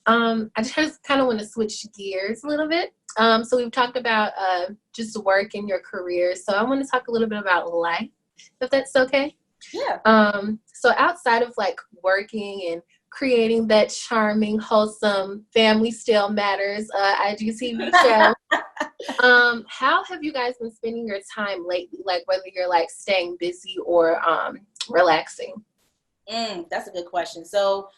I just kind of want to switch gears a little bit. So we've talked about just work in your career. So I want to talk a little bit about life, if that's okay. Yeah. So outside of like working and creating that charming, wholesome Family Still Matters IGTV show, how have you guys been spending your time lately? Like whether you're like staying busy or relaxing? That's a good question. So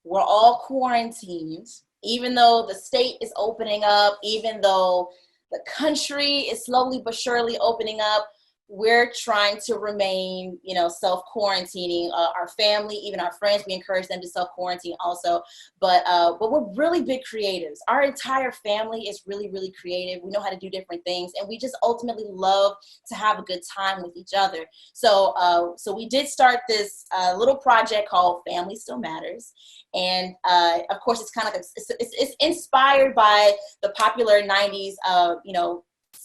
we're all quarantined, even though the state is opening up, even though the country is slowly but surely opening up. We're trying to remain, self-quarantining. Our family, even our friends, we encourage them to self-quarantine also. But we're really big creatives. Our entire family is really, really creative. We know how to do different things, and we just ultimately love to have a good time with each other. So we did start this little project called Family Still Matters. And of course, it's kind of it's inspired by the popular 90s,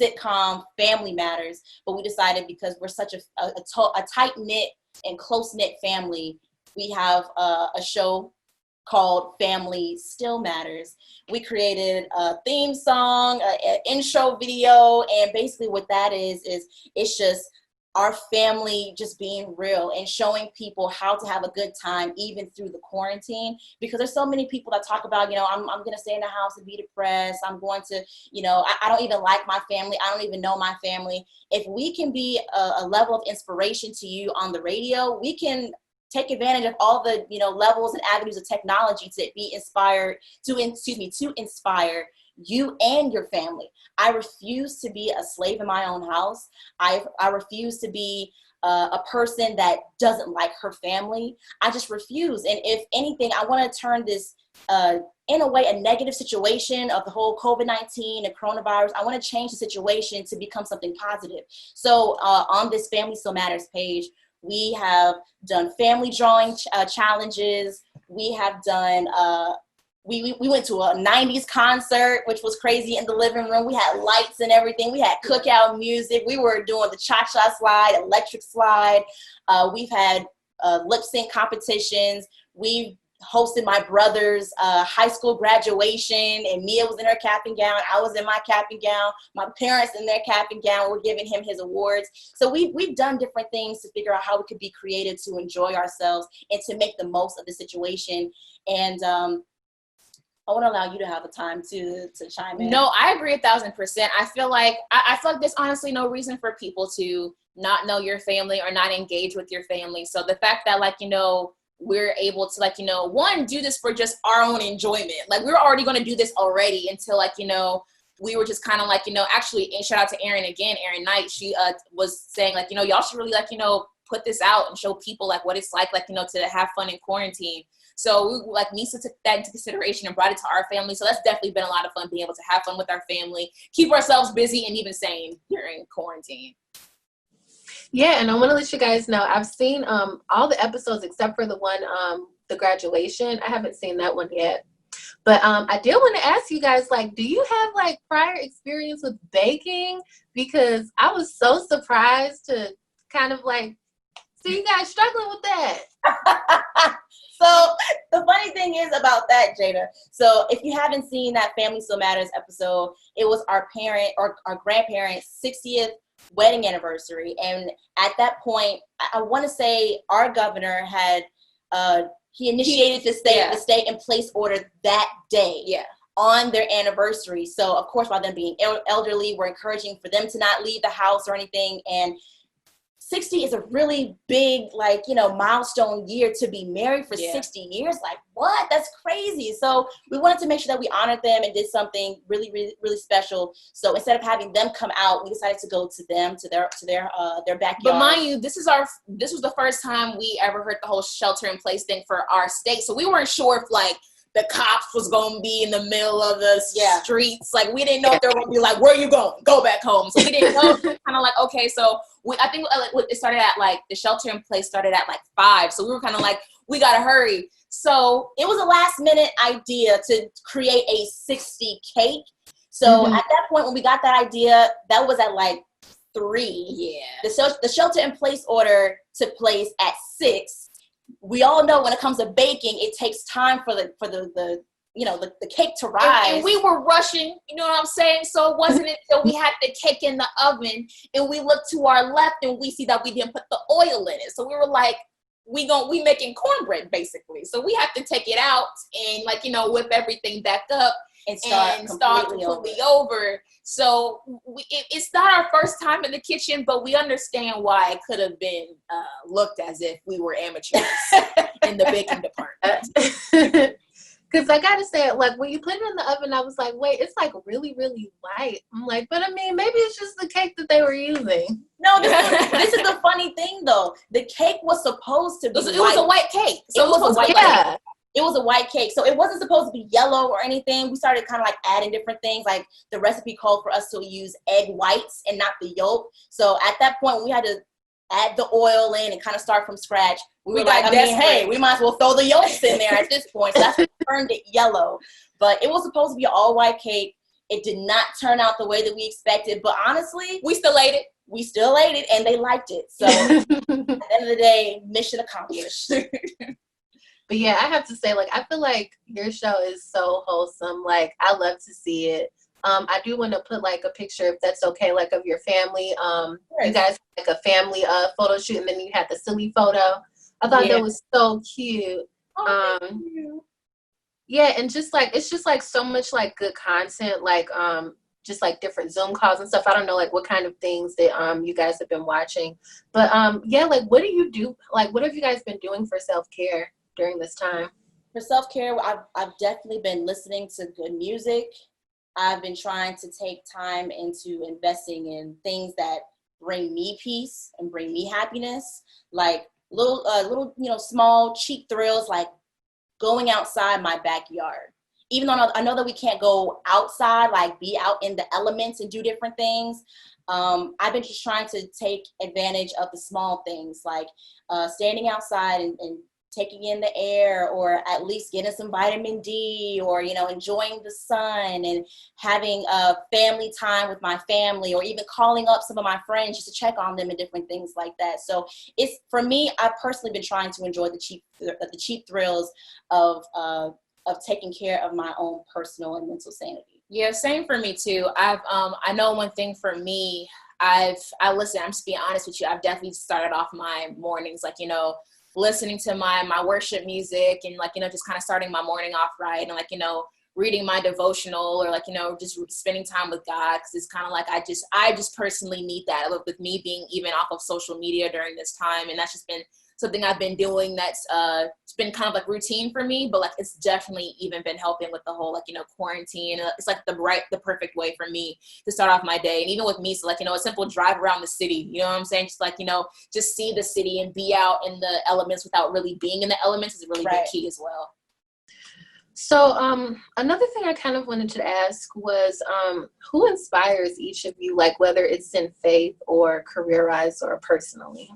sitcom Family Matters, but we decided because we're such a tight-knit and close-knit family, we have a show called Family Still Matters. We created a theme song, an intro video, and basically what that is it's just our family just being real and showing people how to have a good time even through the quarantine, because there's so many people that talk about, I'm going to stay in the house and be depressed. I'm going to, I don't even like my family. I don't even know my family. If we can be a level of inspiration to you on the radio, we can take advantage of all the, levels and avenues of technology to be inspired, to inspire you and your family. I refuse to be a slave in my own house. I refuse to be a person that doesn't like her family. I just refuse. And if anything, I want to turn this, in a way, a negative situation of the whole COVID-19 and coronavirus. I want to change the situation to become something positive. So on this Family Still Matters page, we have done family drawing challenges. We have done we went to a 90s concert, which was crazy, in the living room. We had lights and everything. We had cookout music. We were doing the cha-cha slide, electric slide. We've had lip sync competitions. We've hosted my brother's high school graduation, and Meah was in her cap and gown. I was in my cap and gown. My parents in their cap and gown were giving him his awards. So we've done different things to figure out how we could be creative to enjoy ourselves and to make the most of the situation. And I want to allow you to have the time to chime in. No, I agree 1,000%. I feel like there's honestly no reason for people to not know your family or not engage with your family. So the fact that we're able to one, do this for just our own enjoyment. Like, we were already going to do this already until we were just kind of actually, and shout out to Erin again, Erin Knight. She was saying y'all should really put this out and show people what it's like to have fun in quarantine. So Meesa took that into consideration and brought it to our family. So that's definitely been a lot of fun, being able to have fun with our family, keep ourselves busy, and even sane during quarantine. Yeah, and I want to let you guys know, I've seen all the episodes except for the one, the graduation. I haven't seen that one yet. But I did want to ask you guys, do you have prior experience with baking? Because I was so surprised to kind of see you guys struggling with that. So the funny thing is about that, Jada. So if you haven't seen that Family Still Matters episode, it was our grandparents' 60th wedding anniversary. And at that point, I want to say our governor had, he initiated the stay in place order that day. Yeah. On their anniversary. So of course, by them being elderly, we're encouraging for them to not leave the house or anything. And 60 is a really big, milestone year to be married for 60 years. What? That's crazy. So we wanted to make sure that we honored them and did something really, really, really special. So instead of having them come out, we decided to go to them, to their backyard. But mind you, this was the first time we ever heard the whole shelter in place thing for our state. So we weren't sure if the cops was going to be in the middle of the streets. We didn't know if they were going to be where are you going? Go back home. So we didn't know. Kind of okay, so I think it started at the shelter in place started at 5. So we were kind of we got to hurry. So it was a last minute idea to create a 60 cake. So at that point, when we got that idea, that was at 3. Yeah. The shelter in place order took place at 6. We all know when it comes to baking, it takes time for the the cake to rise. And we were rushing, you know what I'm saying? So it wasn't until we had the cake in the oven and we looked to our left and we see that we didn't put the oil in it. So we were like, we making cornbread basically. So we have to take it out and whip everything back up and start completely over. So it's not our first time in the kitchen, but we understand why it could have been looked as if we were amateurs in the baking department. Because I gotta say, like, when you put it in the oven, I was like, wait, it's like really, really light. I'm like, but I mean, maybe it's just the cake that they were using. No, this is the funny thing, though. The cake was supposed to be It was a white cake. So it was a white cake. It was a white cake. So it wasn't supposed to be yellow or anything. We started kind of like adding different things. Like the recipe called for us to use egg whites and not the yolk. So at that point, we had to add the oil in and kind of start from scratch. We were like, hey, we might as well throw the yolks in there at this point. So that's what turned it yellow. But it was supposed to be an all white cake. It did not turn out the way that we expected. But honestly, we still ate it. And they liked it. So at the end of the day, mission accomplished. But yeah, I have to say, like, I feel like your show is so wholesome. Like, I love to see it. I do want to put like a picture, if that's okay, like of your family. You guys had, like, a family photo shoot, and then you had the silly photo. I thought that was so cute. Thank you. Yeah, and just like it's just like so much like good content, like just like different Zoom calls and stuff. I don't know like what kind of things that you guys have been watching, but yeah, like what do you do? Like, what have you guys been doing for self-care during this time? For self-care, I've definitely been listening to good music. I've been trying to take time into investing in things that bring me peace and bring me happiness, like little small cheap thrills, like going outside my backyard. Even though I know that we can't go outside, like be out in the elements and do different things, I've been just trying to take advantage of the small things, like standing outside and taking in the air, or at least getting some vitamin D, or, enjoying the sun and having family time with my family, or even calling up some of my friends just to check on them and different things like that. So it's, for me, I've personally been trying to enjoy the cheap thrills of taking care of my own personal and mental sanity. Yeah, same for me too. I know one thing for me, I'm just being honest with you, I've definitely started off my mornings, listening to my worship music and just kind of starting my morning off right, and reading my devotional, or just spending time with God, because it's kind of like I just personally need that, with me being even off of social media during this time, and that's just been something I've been doing that's it's been kind of like routine for me, but like it's definitely even been helping with the whole quarantine. It's like the perfect way for me to start off my day. And even with Meesa, a simple drive around the city, you know what I'm saying? Just just see the city and be out in the elements without really being in the elements is a really big key as well. So another thing I kind of wanted to ask was who inspires each of you, like whether it's in faith or career-wise or personally?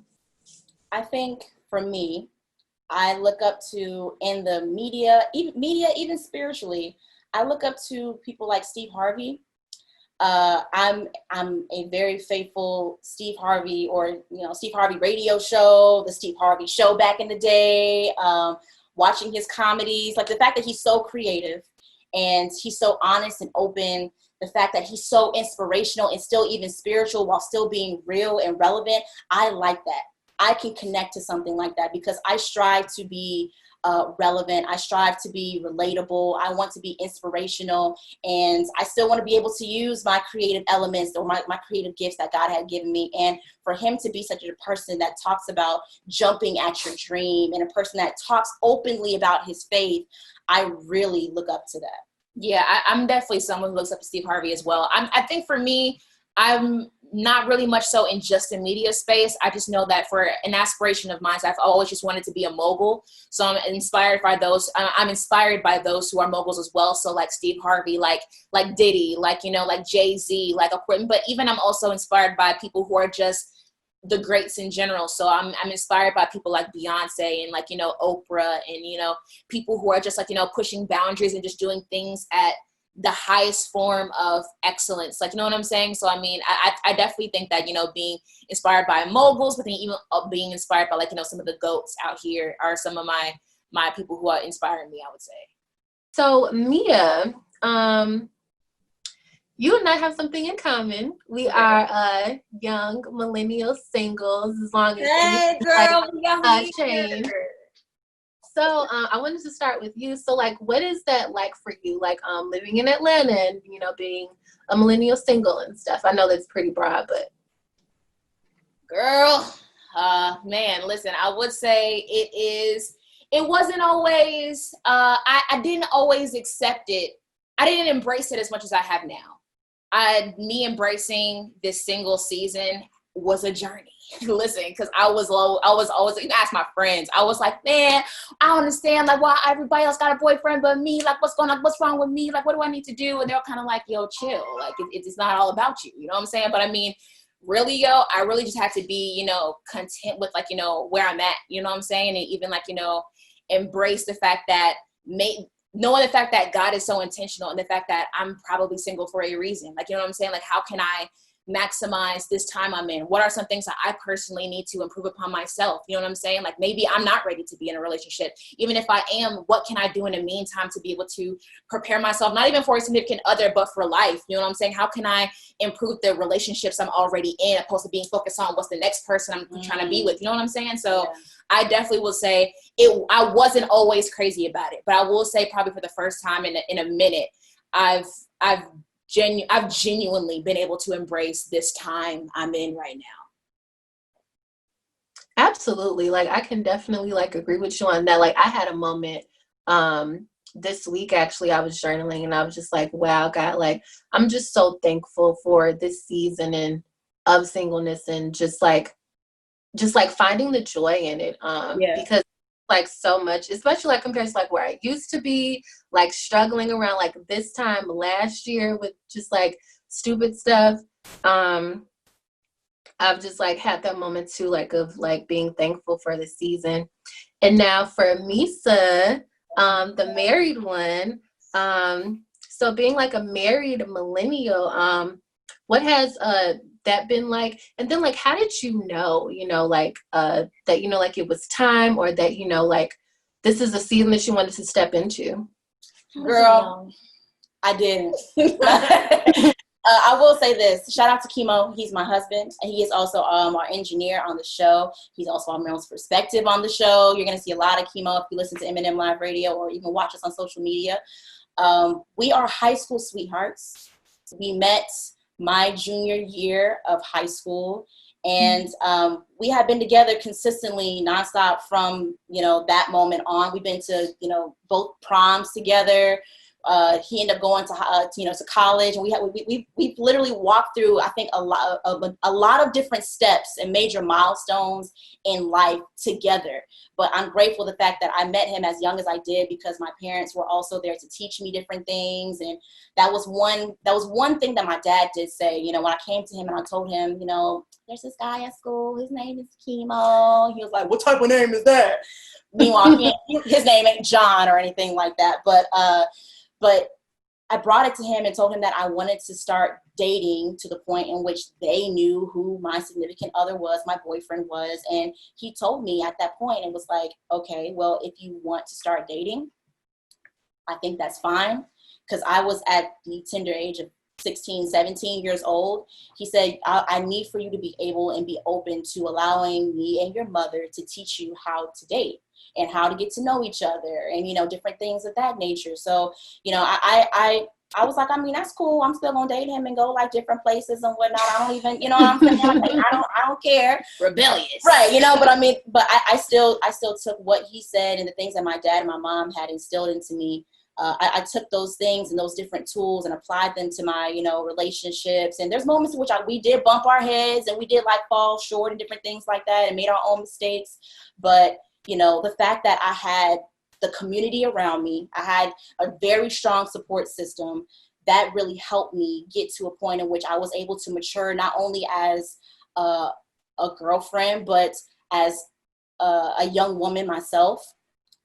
I think for me, I look up to, in the media, even spiritually, I look up to people like Steve Harvey. I'm a very faithful Steve Harvey, or Steve Harvey radio show, the Steve Harvey show back in the day, watching his comedies, like the fact that he's so creative and he's so honest and open, the fact that he's so inspirational and still even spiritual while still being real and relevant. I like that. I can connect to something like that because I strive to be relevant. I strive to be relatable. I want to be inspirational, and I still want to be able to use my creative elements or my creative gifts that God had given me. And for him to be such a person that talks about jumping at your dream, and a person that talks openly about his faith, I really look up to that. Yeah, I'm definitely someone who looks up to Steve Harvey as well. I think for me, I'm not really much so in just the media space. I just know that for an aspiration of mine, I've always just wanted to be a mogul. So I'm inspired by those. I'm inspired by those who are moguls as well. So like Steve Harvey, like Diddy, like Jay-Z, but even I'm also inspired by people who are just the greats in general. So I'm inspired by people like Beyonce and Oprah, and people who are just pushing boundaries and just doing things at the highest form of excellence. You know what I'm saying? So, I mean, I definitely think that, being inspired by moguls, but then even being inspired by some of the GOATs out here are some of my people who are inspiring me, I would say. So Meah, you and I have something in common. We are young millennial singles, as long as Hey, girl, we got me change. here. So I wanted to start with you. So like, what is that like for you? Like living in Atlanta and, you know, being a millennial single and stuff. I know that's pretty broad, but. Girl, man, listen, I would say it wasn't always, I didn't always accept it. I didn't embrace it as much as I have now. Me embracing this single season was a journey. Listen, because I was always, you ask my friends, I was like, man, I don't understand, like, why everybody else got a boyfriend but me, like, what's wrong with me, like, what do I need to do? And they're kind of like, yo, chill, like, it's not all about you, you know what I'm saying? But I mean, really, yo, I really just had to be, you know, content with, like, you know, where I'm at, you know what I'm saying? And even, like, you know, embrace the fact that knowing the fact that God is so intentional and the fact that I'm probably single for a reason. Like, you know what I'm saying? Like, how can I maximize this time I'm in? What are some things that I personally need to improve upon myself? You know what I'm saying? Like, maybe I'm not ready to be in a relationship. Even if I am, what can I do in the meantime to be able to prepare myself, not even for a significant other, but for life? You know what I'm saying? How can I improve the relationships I'm already in, opposed to being focused on what's the next person I'm trying to be with? You know what I'm saying? So yeah. I definitely will say I wasn't always crazy about it, but I will say probably for the first time in a minute, I've genuinely been able to embrace this time I'm in right now. Absolutely. Like, I can definitely like agree with you on that. Like, I had a moment this week, actually, I was journaling and I was just like, wow, God, like, I'm just so thankful for this season and of singleness and just like finding the joy in it. Because like so much, especially like compared to like where I used to be, like struggling around like this time last year with just like stupid stuff. I've just like had that moment too, like of like being thankful for the season. And now for Meesa, the married one. So being like a married millennial, what has that been like? And then like, how did you know, like that, like it was time, or that, like this is a season that you wanted to step into? Girl, I didn't. I will say this. Shout out to Chemo. He's my husband, and he is also our engineer on the show. He's also our most perspective on the show. You're going to see a lot of Chemo if you listen to M&M Live Radio or even watch us on social media. We are high school sweethearts. We met my junior year of high school, and we have been together consistently nonstop from, that moment on. We've been to, both proms together. He ended up going to college, and we've literally walked through, I think, a lot of different steps and major milestones in life together. But I'm grateful the fact that I met him as young as I did, because my parents were also there to teach me different things. And that was one thing that my dad did say, when I came to him and I told him, there's this guy at school, his name is Chemo. He was like, what type of name is that? Meanwhile, his name ain't John or anything like that. But I brought it to him and told him that I wanted to start dating to the point in which they knew who my significant other was, my boyfriend was. And he told me at that point, and was like, okay, well, if you want to start dating, I think that's fine. Because I was at the tender age of 16, 17 years old. He said, I need for you to be able and be open to allowing me and your mother to teach you how to date and how to get to know each other and, different things of that nature. So, I was like, I mean, that's cool. I'm still gonna date him and go like different places and whatnot. I don't even, what I'm saying? I don't care. Rebellious. Right. But I mean, but I still took what he said and the things that my dad and my mom had instilled into me. I took those things and those different tools and applied them to my, relationships. And there's moments in which we did bump our heads and we did like fall short and different things like that and made our own mistakes. But, the fact that I had the community around me, I had a very strong support system that really helped me get to a point in which I was able to mature, not only as a girlfriend, but as a young woman myself.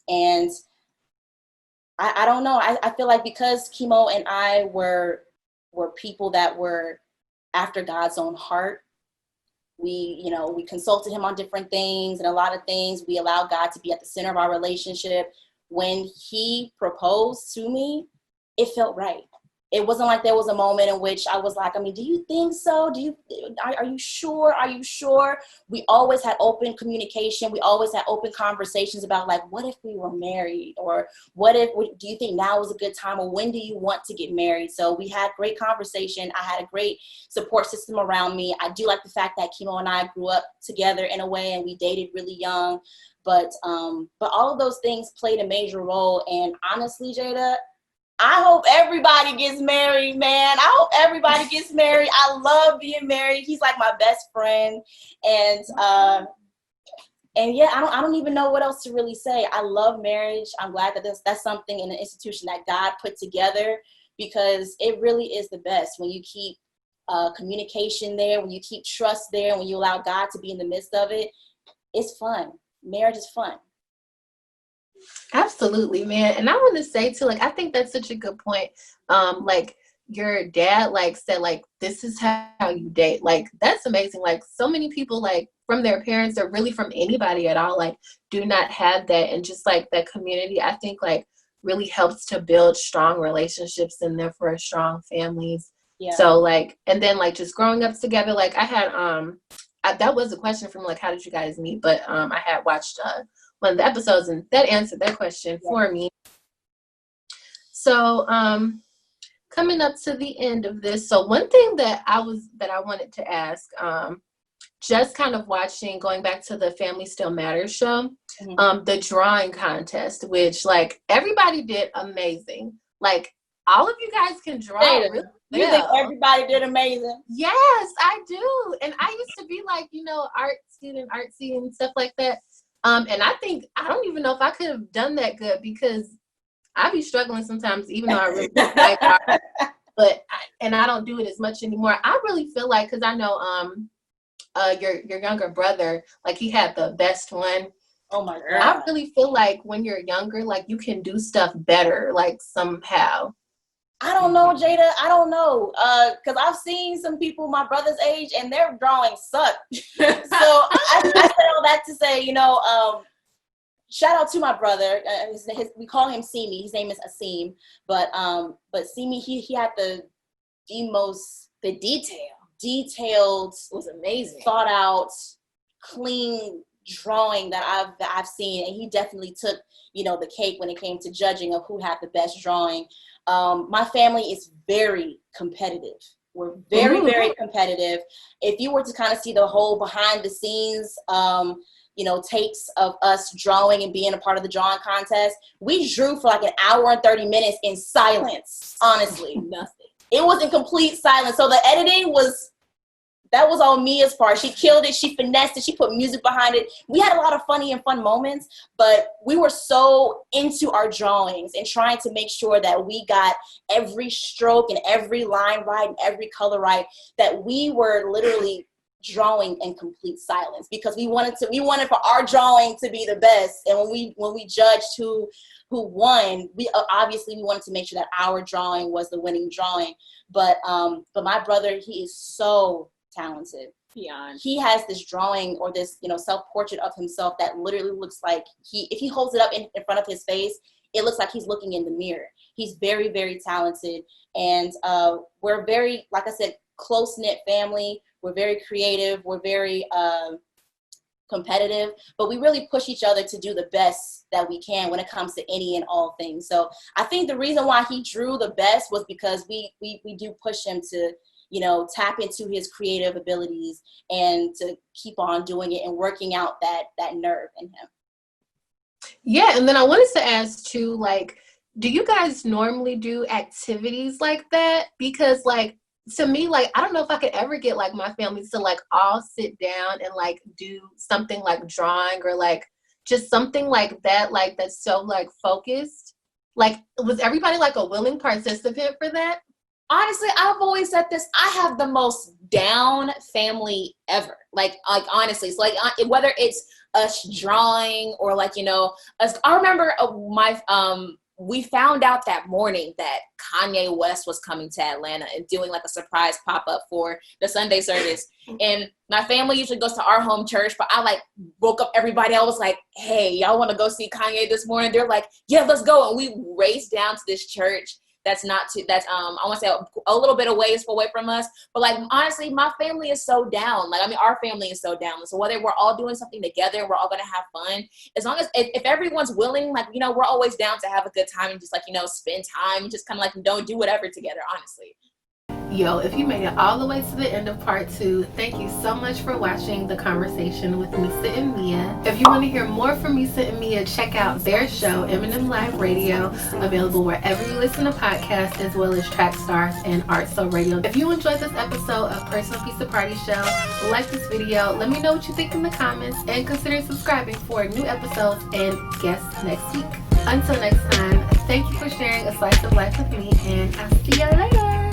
And I don't know. I feel like because Chemo and I were people that were after God's own heart, we consulted him on different things, and a lot of things we allowed God to be at the center of our relationship. when he proposed to me, it felt right. It wasn't like there was a moment in which I was like, I mean, do you think so? Are you sure? Are you sure? We always had open communication. We always had open conversations about like, what if we were married? Or do you think now is a good time? Or when do you want to get married? So we had great conversation. I had a great support system around me. I do like the fact that Kimo and I grew up together in a way, and we dated really young. But all of those things played a major role. And honestly, Jada, I hope everybody gets married, man. I hope everybody gets married. I love being married. He's like my best friend. And yeah, I don't even know what else to really say. I love marriage. I'm glad that that's something in an institution that God put together, because it really is the best when you keep communication there, when you keep trust there, when you allow God to be in the midst of it. It's fun. Marriage is fun. Absolutely, man. And I want to say too, like, I think that's such a good point. Like your dad, like said, like, this is how you date. Like, that's amazing. Like, so many people, like, from their parents or really from anybody at all, like, do not have that. And just like that community, I think, like, really helps to build strong relationships and therefore strong families. Yeah. So like, and then like just growing up together, like I had, that was a question from like, how did you guys meet? But I had watched one of the episodes, and that answered that question for me. So coming up to the end of this, so one thing that I wanted to ask, just kind of going back to the Family Still Matters show, the drawing contest, which like everybody did amazing. Like all of you guys can draw. Really you think everybody did amazing? Yes, I do. And I used to be like, you know, artsy and stuff like that. And I think, I don't even know if I could have done that good, because I be struggling sometimes, even though I really like art, but I don't do it as much anymore. I really feel like, cause I know, your younger brother, like he had the best one. Oh my God. I really feel like when you're younger, like you can do stuff better, like somehow. I don't know, Jada. I don't know. Cause I've seen some people my brother's age and their drawings suck. So I said all that to say, you know, shout out to my brother. We call him Simi. His name is Asim. But Simi, he had the detailed, was amazing, thought out, clean drawing that I've seen, and he definitely took, you know, the cake when it came to judging of who had the best drawing. My family is very competitive. We're very, very competitive. If you were to kind of see the whole behind the scenes, you know, takes of us drawing and being a part of the drawing contest, we drew for like an hour and 30 minutes in silence. Honestly, nothing. It was in complete silence. So the editing that was on Mia's part. She killed it. She finessed it. She put music behind it. We had a lot of funny and fun moments, but we were so into our drawings and trying to make sure that we got every stroke and every line right and every color right, that we were literally drawing in complete silence, because we wanted for our drawing to be the best. And when we judged who won, we wanted to make sure that our drawing was the winning drawing. But my brother, he is so talented. Beyond. He has this drawing or this, you know, self-portrait of himself that literally looks like if he holds it up in front of his face, it looks like he's looking in the mirror. He's very, very talented. And we're very, like I said, close-knit family. We're very creative. We're very competitive, but we really push each other to do the best that we can when it comes to any and all things. So I think the reason why he drew the best was because we do push him to, you know, tap into his creative abilities and to keep on doing it and working out that nerve in him. Yeah, and then I wanted to ask too, like, do you guys normally do activities like that? Because like, to me, like, I don't know if I could ever get like my family to like all sit down and like do something like drawing or like just something like that, like that's so like focused. Like, was everybody like a willing participant for that? Honestly, I've always said this. I have the most down family ever. Like honestly, it's like whether it's us drawing or like, you know, I remember we found out that morning that Kanye West was coming to Atlanta and doing like a surprise pop-up for the Sunday service. And my family usually goes to our home church, but I like woke up everybody. I was like, hey, y'all want to go see Kanye this morning? They're like, yeah, let's go. And we raced down to this church that's I want to say a little bit away from us. But like, honestly, my family is so down. Like, I mean, our family is so down. So whether we're all doing something together, we're all going to have fun. As long as, if everyone's willing, like, you know, we're always down to have a good time and just like, you know, spend time and just kind of like, don't do whatever together, honestly. Yo, if you made it all the way to the end of part 2, thank you so much for watching the conversation with Meesa and Meah. If you want to hear more from Meesa and Meah, check out their show, M&M Live Radio, available wherever you listen to podcasts, as well as Track Stars and Artso Radio. If you enjoyed this episode of Personal Pizza Party Show, like this video, let me know what you think in the comments, and consider subscribing for new episodes and guests next week. Until next time, thank you for sharing a slice of life with me, and I'll see you later.